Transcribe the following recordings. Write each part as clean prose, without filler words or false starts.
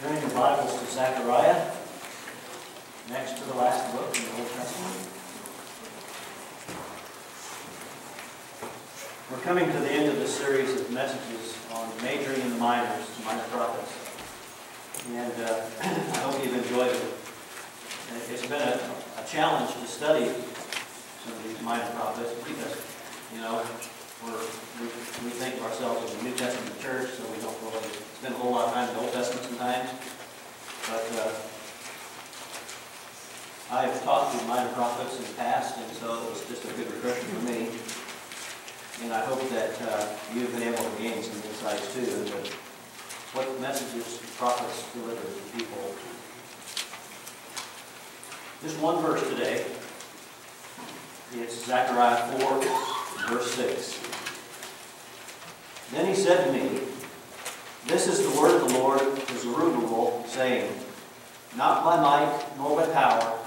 Turning your Bibles to Zechariah, next to the last book in the Old Testament. We're coming to the end of this series of messages on majoring in the minors, minor prophets. And I hope you've enjoyed it. It's been a challenge to study some of these minor prophets because, you know, we think of ourselves as a New Testament church, so we don't really spend a whole lot of time in the Old Testament sometimes. But I've taught through minor prophets in the past, and so it was just a good refresher for me. And I hope that you've been able to gain some insights too into what messages prophets deliver to people. Just one verse today. It's Zechariah 4, verse 6. Then he said to me, "This is the word of the Lord to Zerubbabel, saying, Not by might nor by power,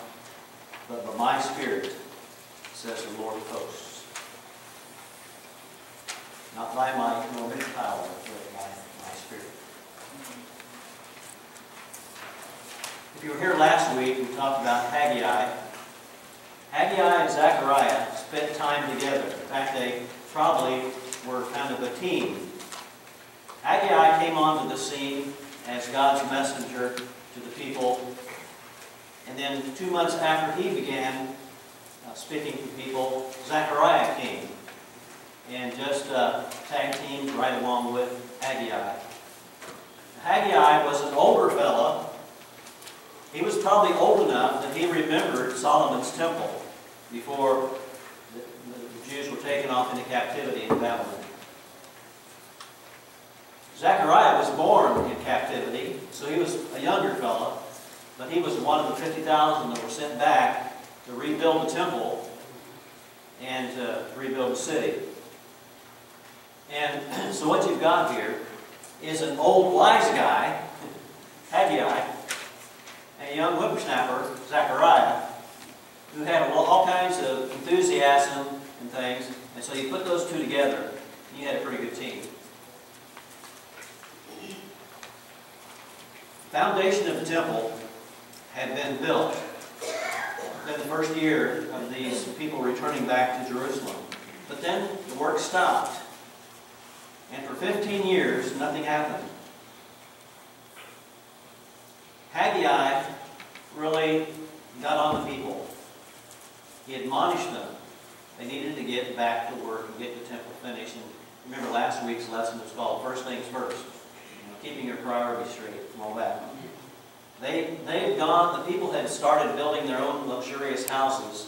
but by my Spirit, says the Lord of hosts." Not by might nor by power, but by my Spirit. If you were here last week, we talked about Haggai. Haggai and Zechariah spent time together. In fact, they probably were kind of a team. Haggai came onto the scene as God's messenger to the people. And then 2 months after he began speaking to people, Zechariah came and just tag teamed right along with Haggai. Haggai was an older fellow. He was probably old enough that he remembered Solomon's temple before the Jews were taken off into captivity in Babylon. Zechariah was born in captivity, so he was a younger fellow, but he was one of the 50,000 that were sent back to rebuild the temple and to rebuild the city. And so what you've got here is an old wise guy, Haggai, and a young whippersnapper, Zechariah, who had all kinds of enthusiasm and things. And so you put those two together, and you had a pretty good team. The foundation of the temple had been built in the first year of these people returning back to Jerusalem. But then the work stopped. And for 15 years, nothing happened. Haggai really got on the people. He admonished them. They needed to get back to work and get the temple finished. And remember last week's lesson was called First Things First. You know, keeping your priorities straight and all that. They had gone, the people had started building their own luxurious houses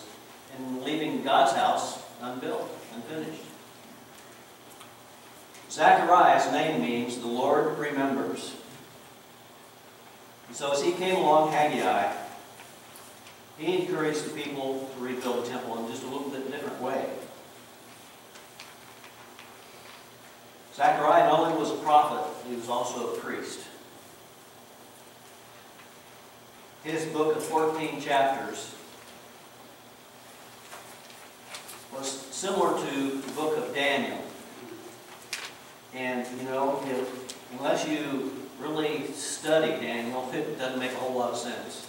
and leaving God's house unbuilt, unfinished. Zechariah's name means the Lord remembers. And so as he came along Haggai, he encouraged the people to rebuild the temple in just a little bit different way. Zechariah not only was a prophet, he was also a priest. His book of 14 chapters was similar to the book of Daniel. And, you know, unless you really study Daniel, it doesn't make a whole lot of sense.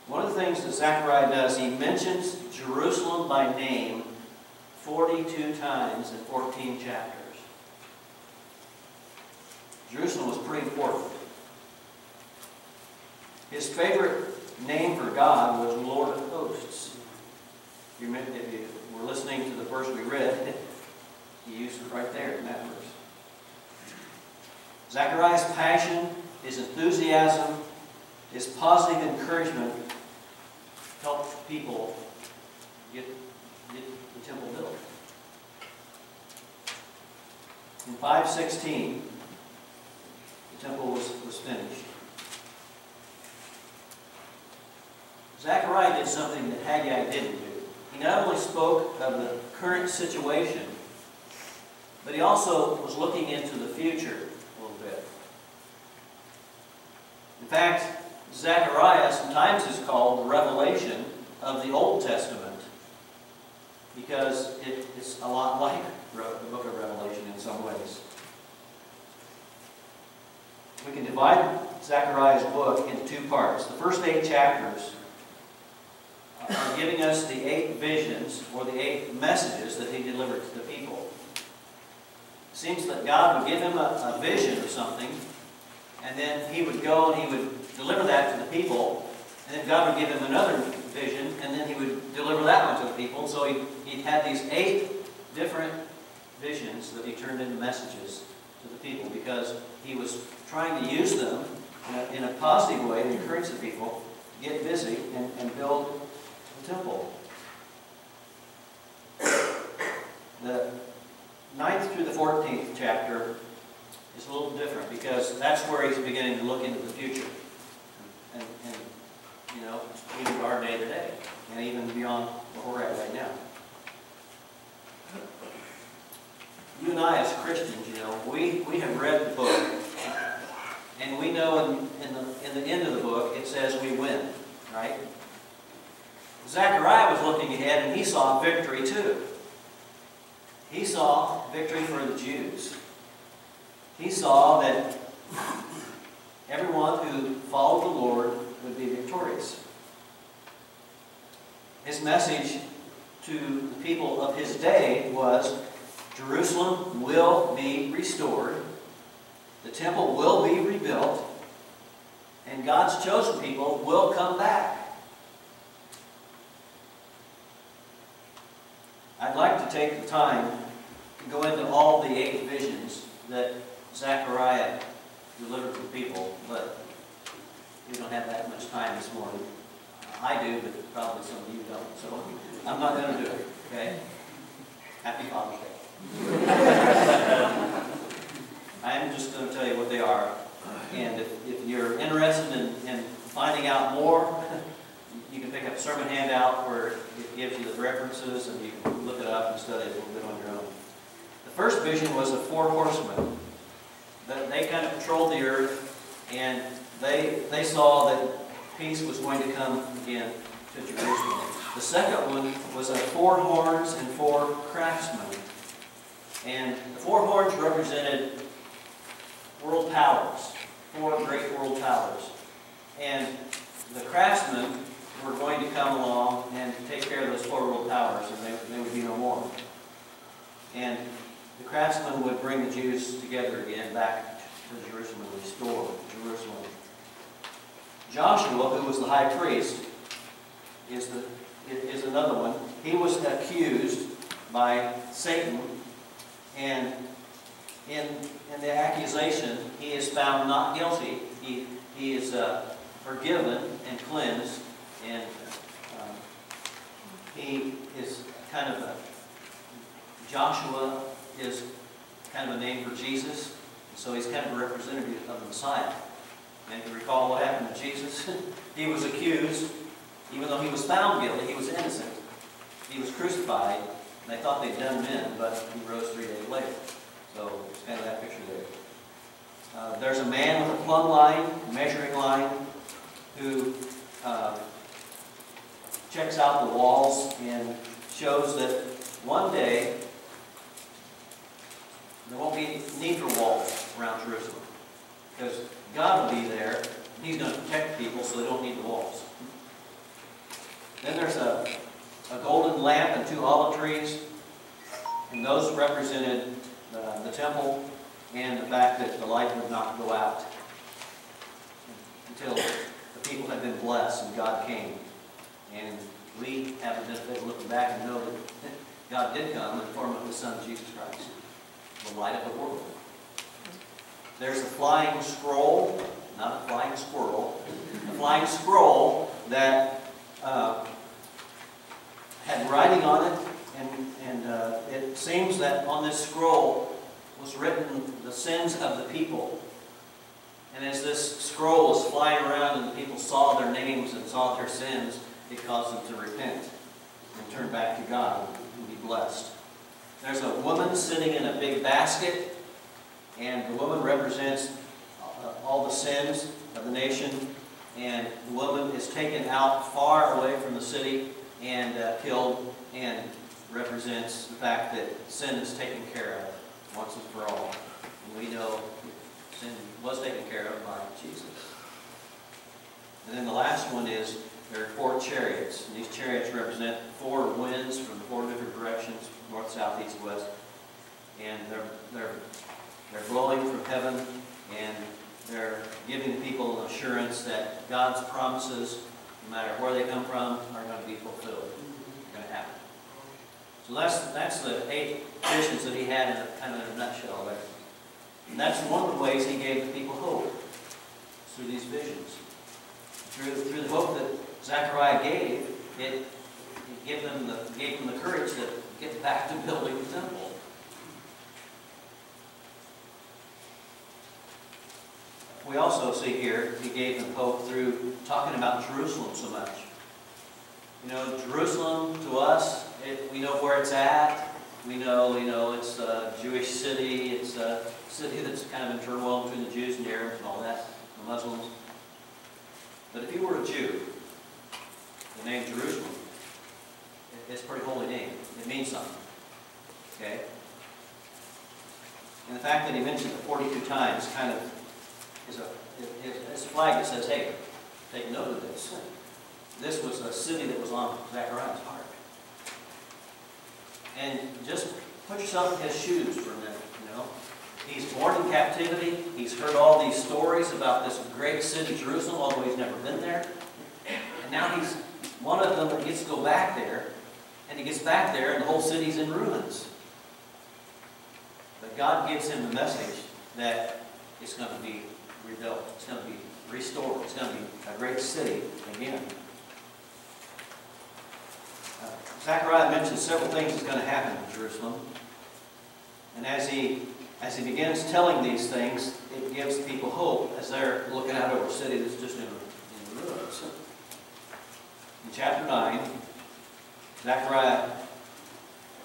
One of the things that Zechariah does, he mentions Jerusalem by name 42 times in 14 chapters. Jerusalem was pretty important. His favorite name for God was Lord of Hosts. If you were listening to the verse we read, he used it right there in that verse. Zechariah's passion, his enthusiasm, his positive encouragement helped people get the temple built. In 516, the temple was finished. Zechariah did something that Haggai didn't do. He not only spoke of the current situation, but he also was looking into the future a little bit. In fact, Zechariah sometimes is called the revelation of the Old Testament because it's a lot like the book of Revelation in some ways. we can divide Zechariah's book into two parts. The first 8 chapters are giving us the 8 visions or the 8 messages that he delivered to the people. It seems that God would give him a vision of something, and then he would go and he would deliver that to the people, and then God would give him another vision, and then he would deliver that one to the people. So he had these 8 different visions that he turned into messages to the people, because he was trying to use them in a positive way to encourage the people to get busy and build the temple. The 9th through the 14th chapter is a little different, because that's where he's beginning to look into the future. And you know, even to our day today, and even beyond where we're at right now. You and I as Christians, you know, we have read the book, and we know in the end of the book it says we win, right? Zechariah was looking ahead, and he saw victory too. He saw victory for the Jews. He saw that everyone who followed the Lord would be victorious. His message to the people of his day was, Jerusalem will be restored, the temple will be rebuilt, and God's chosen people will come back. I'd like to take the time to go into all the 8 visions that Zechariah delivered to the people, but we don't have that much time this morning. I do, but probably some of you don't, so I'm not going to do it, okay? Happy Father's Day. I'm just going to tell you what they are, and if you're interested in finding out more, you can pick up a sermon handout where it gives you the references, and you can look it up and study it a little bit on your own. The first vision was of 4 horsemen. They kind of patrolled the earth, and they saw that peace was going to come again to Jerusalem. The second one was of 4 horns and 4 craftsmen. And the 4 horns represented world powers, 4 great world powers. And the craftsmen were going to come along and take care of those 4 world powers, and they would be no more. And the craftsmen would bring the Jews together again back to Jerusalem and restore Jerusalem. Joshua, who was the high priest, is another one. He was accused by Satan, and in the accusation, he is found not guilty. He is forgiven and cleansed, and he is kind of Joshua is kind of a name for Jesus, so he's kind of a representative of the Messiah. And if you recall what happened to Jesus, he was accused, even though he was found guilty, he was innocent. He was crucified, and they thought they'd done him in, but he rose 3 days later. So it's kind of that picture there. There's a man with a plumb line, measuring line, who checks out the walls and shows that one day there won't be need for walls around Jerusalem, because God will be there. He's going to protect people, so they don't need the walls. Then there's a golden lamp and 2 olive trees, and those represented the temple and the fact that the light would not go out until the people had been blessed and God came. And we have the benefit of looking back and know that God did come in the form of His Son, Jesus Christ, the light of the world. There's a flying scroll, not a flying squirrel, a flying scroll that had writing on it, and it seems that on this scroll was written the sins of the people. And as this scroll was flying around and the people saw their names and saw their sins, it caused them to repent and turn back to God and be blessed. There's a woman sitting in a big basket, and the woman represents all the sins of the nation, and the woman is taken out far away from the city and killed, and represents the fact that sin is taken care of once and for all. And we know sin was taken care of by Jesus. And then the last one is there are 4 chariots. And these chariots represent 4 winds from 4 different directions, north, south, east, west. And they're blowing from heaven, and they're giving the people an assurance that God's promises, no matter where they come from, are going to be fulfilled. They're going to happen. So that's the 8 visions that he had in kind of in a nutshell there. And that's one of the ways he gave the people hope, through these visions. Through the hope that Zechariah gave, it gave them the courage to get back to building the temple. We also see here, he gave them hope through talking about Jerusalem so much. You know, Jerusalem, to us, we know where it's at. We know, it's a Jewish city. It's a city that's kind of in turmoil between the Jews and the Arabs and all that, the Muslims. But if you were a Jew, the name Jerusalem, it's a pretty holy name. It means something. Okay? And the fact that he mentioned it 42 times kind of is a flag that says, hey, take note of this. This was a city that was on Zechariah's heart. And just put yourself in his shoes for a minute, He's born in captivity. He's heard all these stories about this great city, Jerusalem, although he's never been there. And now he's one of them that gets to go back there. And he gets back there and the whole city's in ruins. But God gives him the message that it's going to be rebuilt. It's going to be restored. It's going to be a great city again. Zechariah mentions several things that's going to happen in Jerusalem. And as he begins telling these things, it gives people hope as they're looking out over a city that's just in ruins. In chapter 9, Zechariah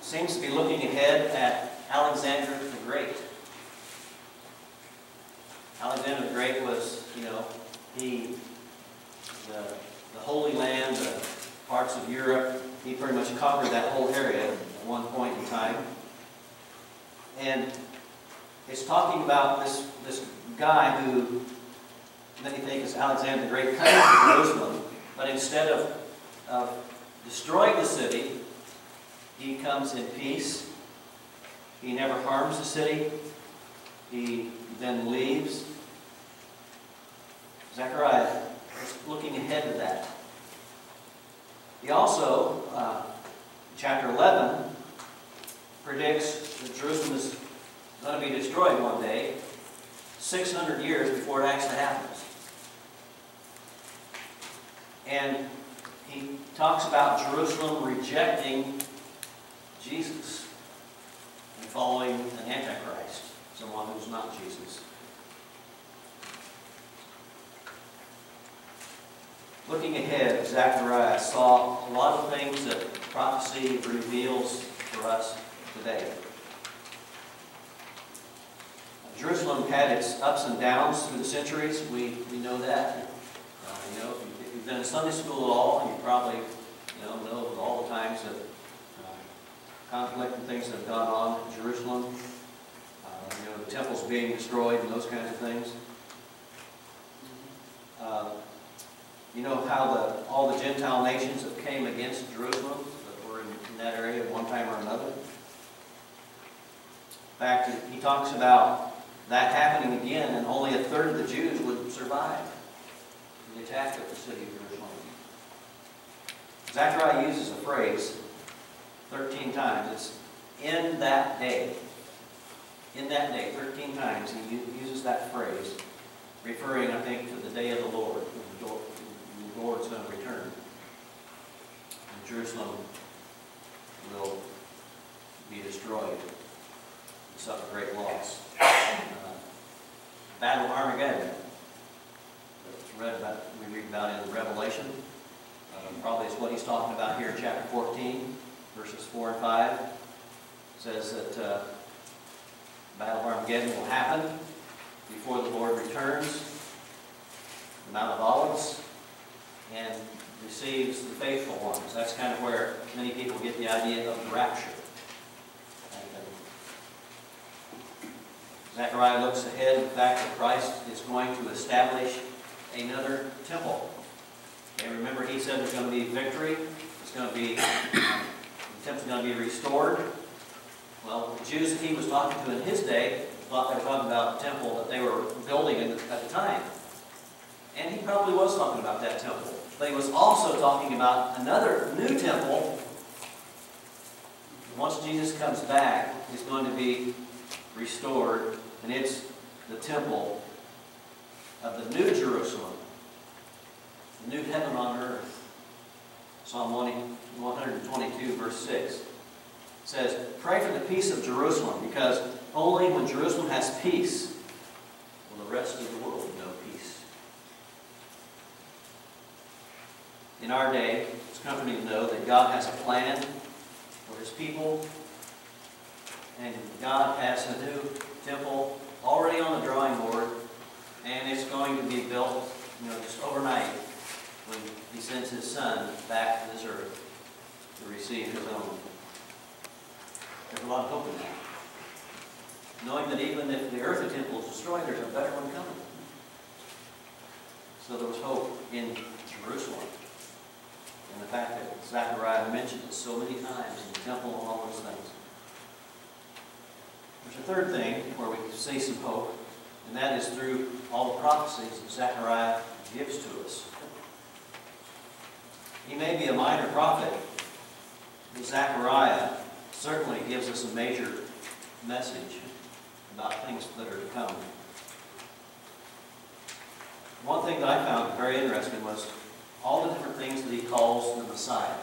seems to be looking ahead at Alexander the Great. Alexander the Great was, the Holy Land, the parts of Europe. He pretty much conquered that whole area at one point in time. And it's talking about this guy who many think is Alexander the Great coming to Jerusalem, but instead of destroying the city, he comes in peace. He never harms the city. He then leaves. Zechariah is looking ahead to that. He also, chapter 11, predicts that Jerusalem is going to be destroyed one day, 600 years before it actually happens. And he talks about Jerusalem rejecting Jesus and following an Antichrist, someone who's not Jesus. Looking ahead, Zechariah saw a lot of things that prophecy reveals for us today. Jerusalem had its ups and downs through the centuries. We know that. If you've been in Sunday school at all, you probably know all the times of conflict and things that have gone on in Jerusalem. The temples being destroyed and those kinds of things. You know how all the Gentile nations that came against Jerusalem, that were in that area at one time or another. In fact, he talks about that happening again, and only a third of the Jews would survive the attack of the city of Jerusalem. Zechariah uses a phrase 13 times. It's in that day. In that day, 13 times he uses that phrase, referring, I think, to the day of the Lord. The Lord's going to return. And Jerusalem will be destroyed and suffer great loss. Battle of Armageddon. We read about in Revelation. Probably is what he's talking about here in chapter 14, verses 4 and 5. It says that Battle of Armageddon will happen before the Lord returns, the Mount of Olives, and receives the faithful ones. That's kind of where many people get the idea of the rapture. Zechariah looks ahead to the fact that Christ is going to establish another temple. And remember, he said there's going to be victory. It's going to be, the temple's going to be restored. Well, the Jews that he was talking to in his day thought they were talking about the temple that they were building at the time. And he probably was talking about that temple. But he was also talking about another new temple. Once Jesus comes back, it's going to be restored, and it's the temple of the New Jerusalem, the new heaven on earth. Psalm 122, verse 6 says, "Pray for the peace of Jerusalem, because only when Jerusalem has peace will the rest of the world know peace." In our day, it's comforting to know that God has a plan for His people, and God has a new temple already on the drawing board, and it's going to be built, just overnight when He sends His Son back to this earth to receive His own. There's a lot of hope in that. Knowing that even if the earthly temple is destroyed, there's a better one coming. So there was hope in Jerusalem. And the fact that Zechariah mentioned it so many times in the temple and all those things. There's a third thing where we can see some hope, and that is through all the prophecies that Zechariah gives to us. He may be a minor prophet, but Zechariah certainly gives us a major message about things that are to come. One thing that I found very interesting was all the different things that he calls the Messiah.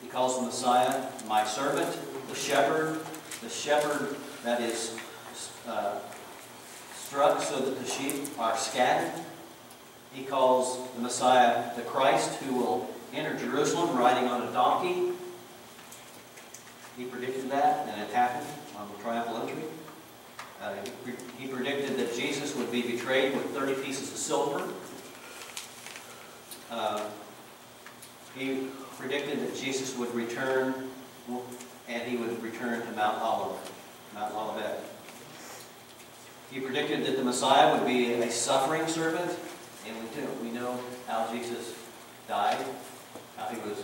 He calls the Messiah my servant, the shepherd that is struck so that the sheep are scattered. He calls the Messiah the Christ, who will enter Jerusalem riding on a donkey. He predicted that, and it happened on the triumphal entry. He predicted that Jesus would be betrayed with 30 pieces of silver. He predicted that Jesus would return, and he would return to Mount Olivet. He predicted that the Messiah would be a suffering servant, and we know how Jesus died, how he was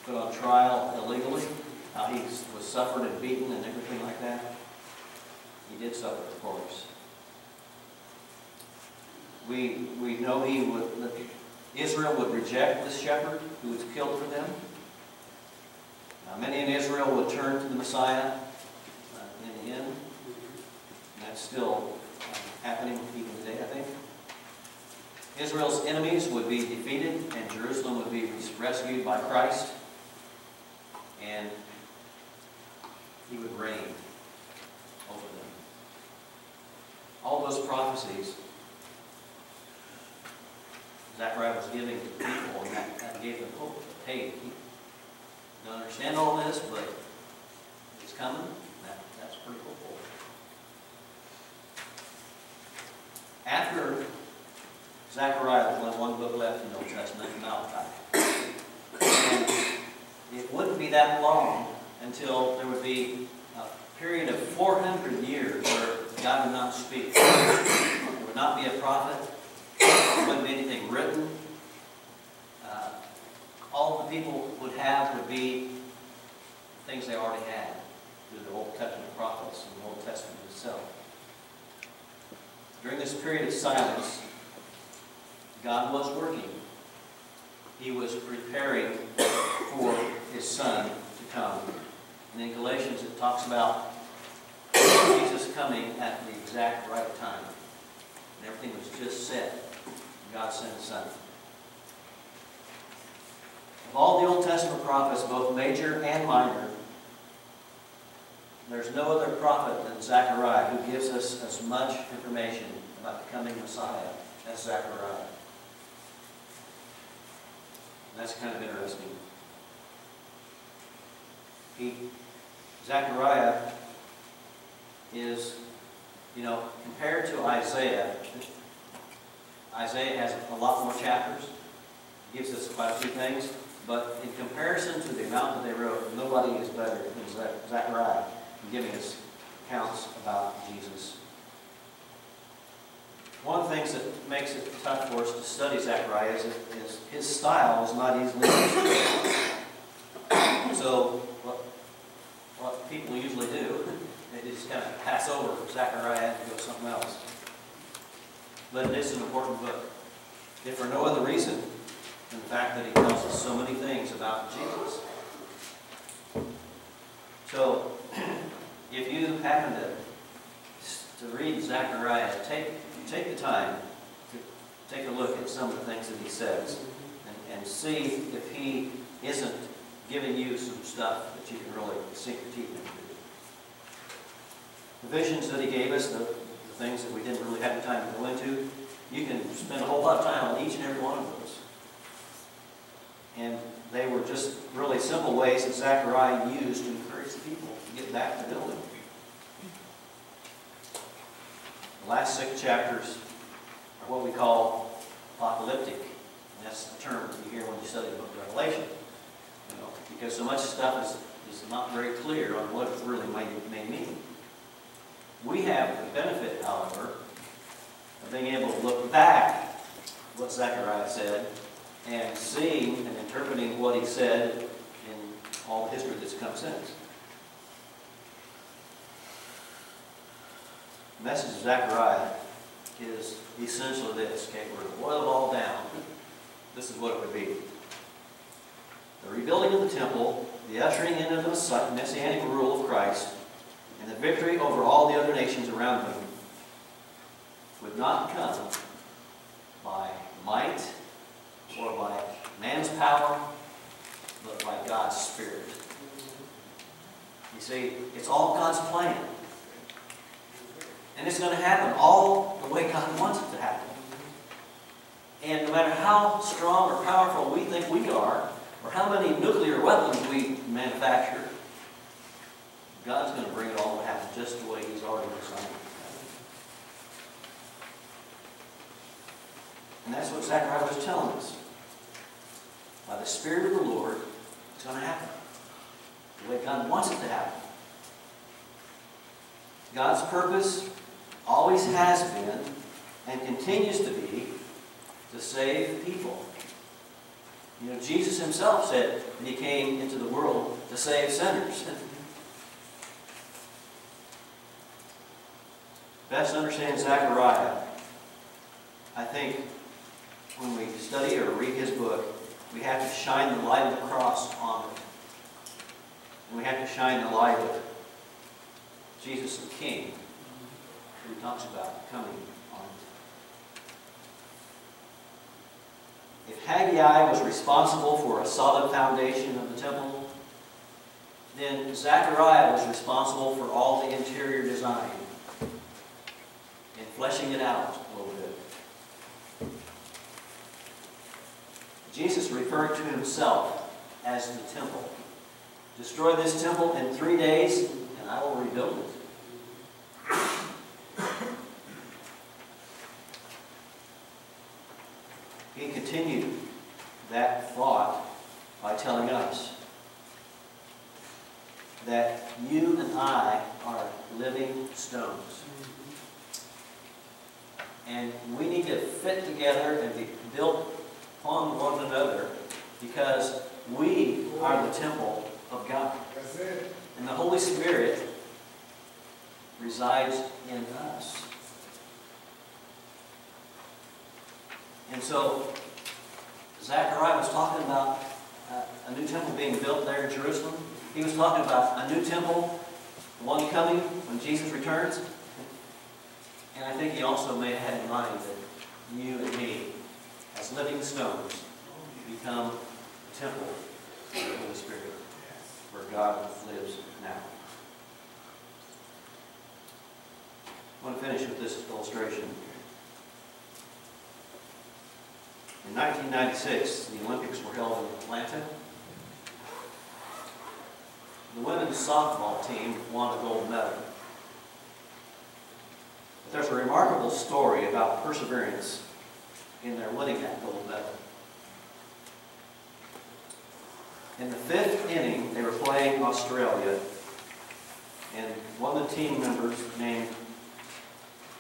put on trial illegally, how he was suffered and beaten and everything like that. He did suffer, of course. We know that Israel would reject this shepherd who was killed for them. Many in Israel would turn to the Messiah in the end. And that's still happening even today, I think. Israel's enemies would be defeated, and Jerusalem would be rescued by Christ. And he would reign over them. All those prophecies Zechariah was giving to the people, and that gave them hope. Hey, you don't understand all this, but it's coming. That's pretty hopeful. After Zechariah, there's only one book left in the Old Testament, Malachi. And it wouldn't be that long until there would be a period of 400 years where God would not speak. There would not be a prophet. There wouldn't be anything written. All the people would have would be things they already had through the Old Testament prophets and the Old Testament itself. During this period of silence, God was working. He was preparing for His Son to come. And in Galatians it talks about Jesus coming at the exact right time. And everything was just set. God sent His Son. Of all the Old Testament prophets, both major and minor, there's no other prophet than Zechariah who gives us as much information about the coming Messiah as Zechariah. And that's kind of interesting. Zechariah is, compared to Isaiah, Isaiah has a lot more chapters. It gives us quite a few things. But in comparison to the amount that they wrote, nobody is better than Zechariah in giving us accounts about Jesus. One of the things that makes it tough for us to study Zechariah is his style is not easily understood. So what people usually do, they just kind of pass over Zechariah and go to something else. But it is an important book, if for no other reason than the fact that he tells us so many things about Jesus. So, if you happen to read Zechariah, take the time to take a look at some of the things that he says and see if he isn't giving you some stuff that you can really sink your teeth into. The visions that he gave us, the things that we didn't really have the time to go into, you can spend a whole lot of time on each and every one of those. And they were just really simple ways that Zechariah used to encourage the people to get back to building. The last 6 chapters are what we call apocalyptic. And that's the term that you hear when you study the book of Revelation. Because so much stuff is not very clear on what it really may mean. We have the benefit, however, of being able to look back what Zechariah said and seeing and interpreting what he said in all the history that's come since. The message of Zechariah is essentially this. Okay, we're going to boil it all down. This is what it would be. The rebuilding of the temple, the ushering in of the messianic rule of Christ, and the victory over all the other nations around him would not come by might or by man's power, but by God's Spirit. You see, it's all God's plan. And it's going to happen all the way God wants it to happen. And no matter how strong or powerful we think we are, or how many nuclear weapons we manufacture, God's going to bring it all to happen just the way He's already designed it. And that's what Zechariah was telling us. By the Spirit of the Lord, it's going to happen. The way God wants it to happen. God's purpose always has been and continues to be to save people. You know, Jesus himself said that he came into the world to save sinners. Best to understand Zechariah, I think when we study or read his book, we have to shine the light of the cross on it. And we have to shine the light of Jesus the King, who talks about coming on it. If Haggai was responsible for a solid foundation of the temple, then Zechariah was responsible for all the interior design and fleshing it out a little bit. Jesus referred to himself as the temple. Destroy this temple in 3 days, and I will rebuild it. He continued that thought by telling us that you and I are living stones. And we need to fit together and be built upon one another because we are the temple of God. That's it. And the Holy Spirit resides in us. And so, Zechariah was talking about a new temple being built there in Jerusalem. He was talking about a new temple, one coming when Jesus returns. And I think he also may have had in mind that you and me, as living stones, become the temple of the Holy Spirit, where God lives now. I want to finish with this illustration. In 1996, the Olympics were held in Atlanta. The women's softball team won a gold medal. But there's a remarkable story about perseverance in their winning that gold medal. In the 5th inning, they were playing Australia, And one of the team members named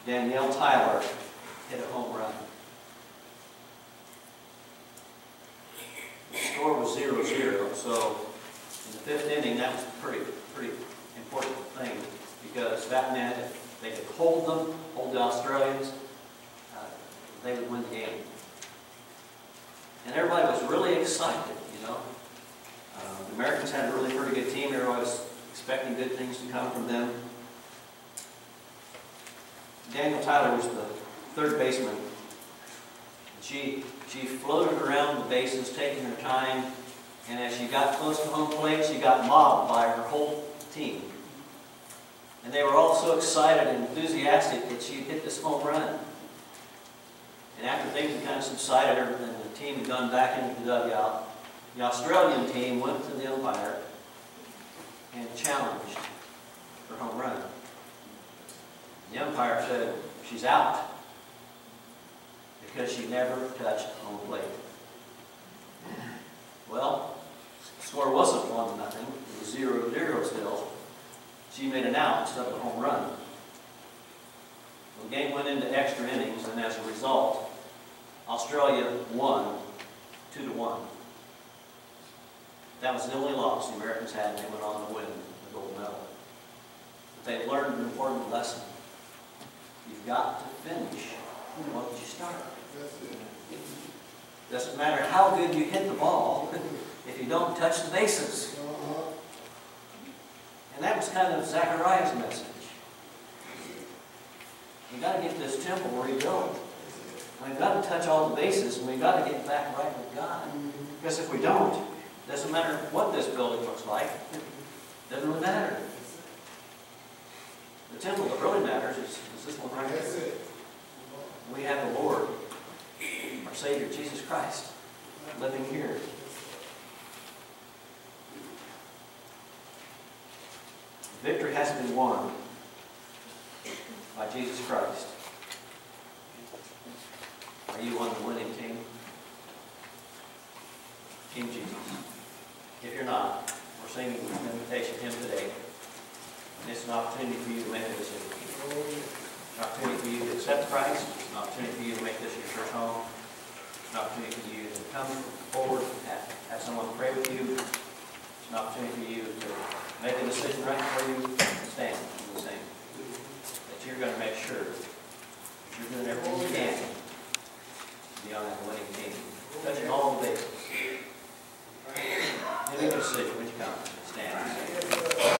Danielle Tyler hit a home run. The score was 0-0, so in the 5th inning, that was a pretty important thing, because that meant if they could hold the Australians, they would win the game. And everybody was really excited, you know. The Americans had a really pretty good team. Everybody was expecting good things to come from them. Danielle Tyler was the third baseman. She floated around the bases, taking her time, and as she got close to home plate, she got mobbed by her whole team. And they were all so excited and enthusiastic that she hit this home run. And after things had kind of subsided and the team had gone back into the dugout, the Australian team went to the umpire and challenged her home run. The umpire said, she's out, because she never touched home plate. Well, the score wasn't 1-0, it was 0-0 still. She made an out instead of a home run. The game went into extra innings, and as a result, Australia won 2-1. That was the only loss the Americans had, and they went on to win the gold medal. But they learned an important lesson. You've got to finish what you start. Doesn't matter how good you hit the ball if you don't touch the bases. And that was kind of Zechariah's message. We've got to get this temple rebuilt. We've got to touch all the bases, and we've got to get back right with God. Because if we don't, it doesn't matter what this building looks like. It doesn't really matter. The temple that really matters is this one right here. We have the Lord, our Savior, Jesus Christ, living here. Victory has been won by Jesus Christ. Are you on the winning team? King Jesus. If you're not, we're singing an invitation hymn today. And it's an opportunity for you to make a decision. An opportunity for you to accept Christ. It's an opportunity for you to make this your church home. It's an opportunity for you to come forward and have someone pray with you. It's an opportunity for you to make a decision right before you stand and sing. That you're going to make sure that you're doing everything you can to be on that winning team. Touching all the bases. Make a decision when you come. Stand and sing.